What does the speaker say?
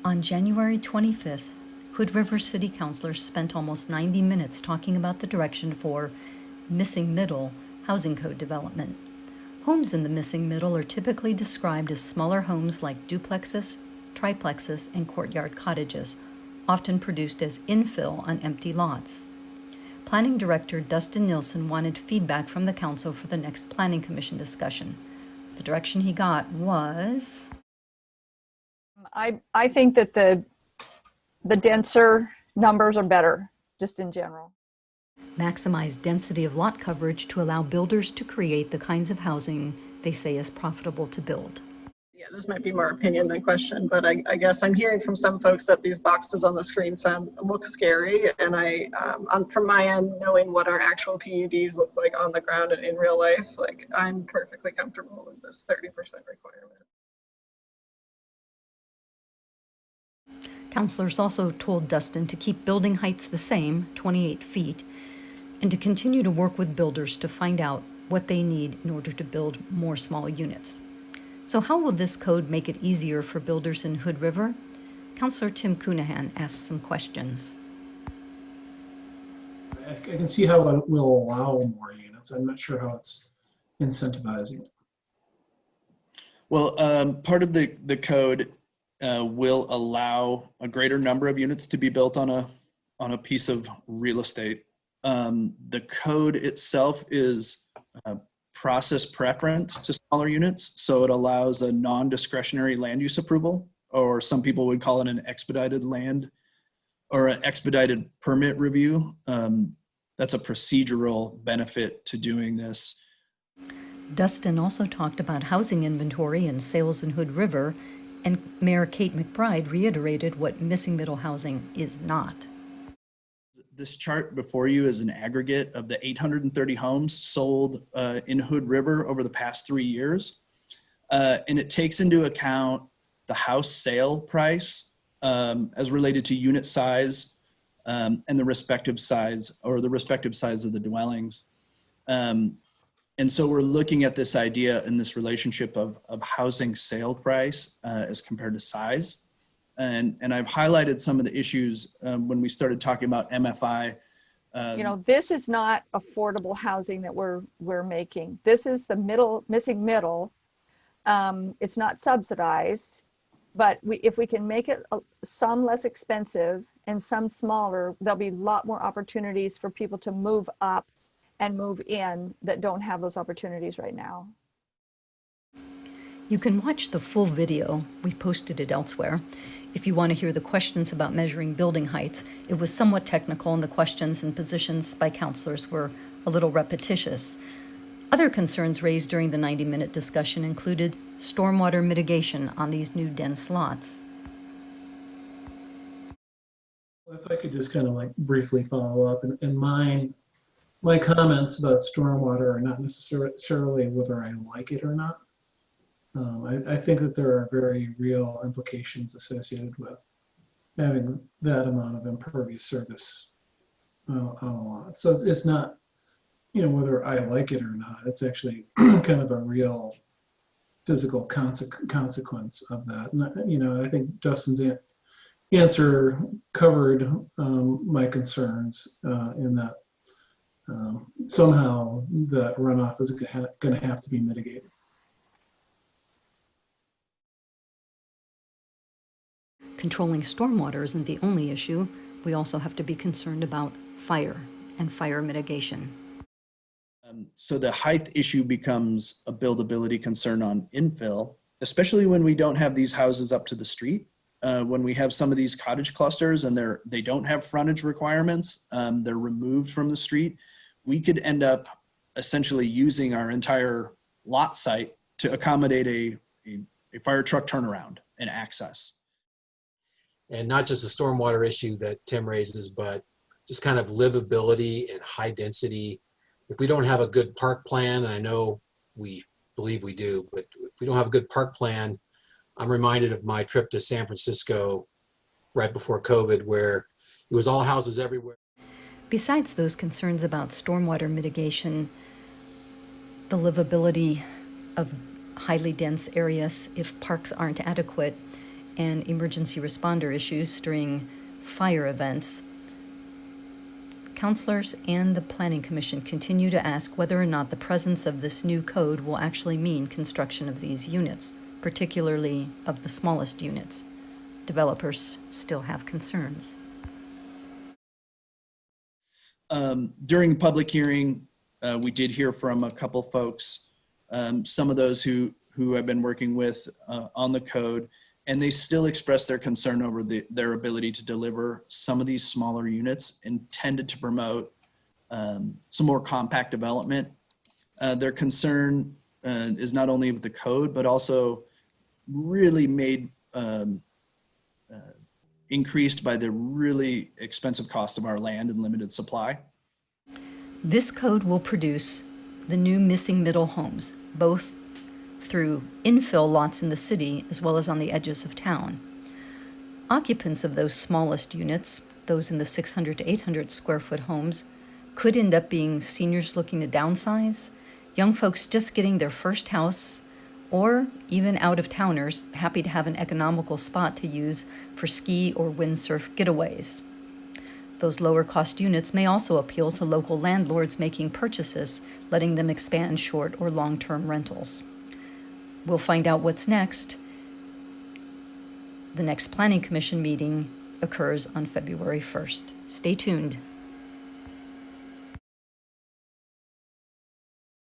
On January 25th, Hood River City Councilors spent almost 90 minutes talking about the direction for missing middle housing code development. Homes in the missing middle are typically described as smaller homes like duplexes, triplexes, and courtyard cottages, often produced as infill on empty lots. Planning Director Dustin Nilsson wanted feedback from the council for the next Planning Commission discussion. The direction he got was... I think that the denser numbers are better, just in general. maximize density of lot coverage to allow builders to create the kinds of housing they say is profitable to build. Yeah, this might be more opinion than question, but I guess I'm hearing from some folks that these boxes on the screen look scary, and from my end, knowing what our actual PUDs look like on the ground and in real life, like I'm perfectly comfortable with this 30% requirement. Councilors also told Dustin to keep building heights the same, 28 feet, and to continue to work with builders to find out what they need in order to build more small units. So how will this code make it easier for builders in Hood River? Councilor Tim Coonahan asked some questions. I can see how it will allow more units. I'm not sure how it's incentivizing it. Well, part of the code will allow a greater number of units to be built on a piece of real estate. The code itself is process preference to smaller units, so it allows a non-discretionary land use approval, or some people would call it an expedited land or an expedited permit review. That's a procedural benefit to doing this. Dustin also talked about housing inventory and sales in Hood River, and Mayor Kate McBride reiterated what missing middle housing is not. This chart before you is an aggregate of the 830 homes sold in Hood River over the past 3 years. And it takes into account the house sale price as related to unit size and the respective size of the dwellings. And so we're looking at this idea in this relationship of housing sale price as compared to size. And I've highlighted some of the issues when we started talking about MFI. This is not affordable housing that we're making. This is the missing middle. It's not subsidized, but if we can make it some less expensive and some smaller, there'll be a lot more opportunities for people to move up and move in that don't have those opportunities right now. You can watch the full video. We've posted it elsewhere. If you want to hear the questions about measuring building heights, it was somewhat technical and the questions and positions by councilors were a little repetitious. Other concerns raised during the 90-minute discussion included stormwater mitigation on these new dense lots. If I could just kind of like briefly follow up, and my comments about stormwater are not necessarily whether I like it or not. I think that there are very real implications associated with having that amount of impervious surface on a lot. So it's not, whether I like it or not. It's actually kind of a real physical consequence of that. And, I think Dustin's answer covered my concerns in that somehow that runoff is going to have to be mitigated. Controlling stormwater isn't the only issue. We also have to be concerned about fire and fire mitigation. So the height issue becomes a buildability concern on infill, especially when we don't have these houses up to the street. When we have some of these cottage clusters and they don't have frontage requirements, they're removed from the street, we could end up essentially using our entire lot site to accommodate a fire truck turnaround and access. And not just the stormwater issue that Tim raises, but just kind of livability and high density. If we don't have a good park plan, and I know we believe we do, but if we don't have a good park plan, I'm reminded of my trip to San Francisco right before COVID, where it was all houses everywhere. Besides those concerns about stormwater mitigation, the livability of highly dense areas if parks aren't adequate, and emergency responder issues during fire events, counselors and the Planning Commission continue to ask whether or not the presence of this new code will actually mean construction of these units, particularly of the smallest units. Developers still have concerns. During the public hearing, we did hear from a couple folks, some of those who I've been working with on the code, and they still express their concern over their ability to deliver some of these smaller units intended to promote some more compact development. Their concern is not only with the code, but also really made increased by the really expensive cost of our land and limited supply. This code will produce the new missing middle homes, both through infill lots in the city as well as on the edges of town. Occupants of those smallest units, those in the 600 to 800 square foot homes, could end up being seniors looking to downsize, young folks just getting their first house, or even out-of-towners happy to have an economical spot to use for ski or windsurf getaways. Those lower-cost units may also appeal to local landlords making purchases, letting them expand short or long-term rentals. We'll find out what's next. The next Planning Commission meeting occurs on February 1st. Stay tuned.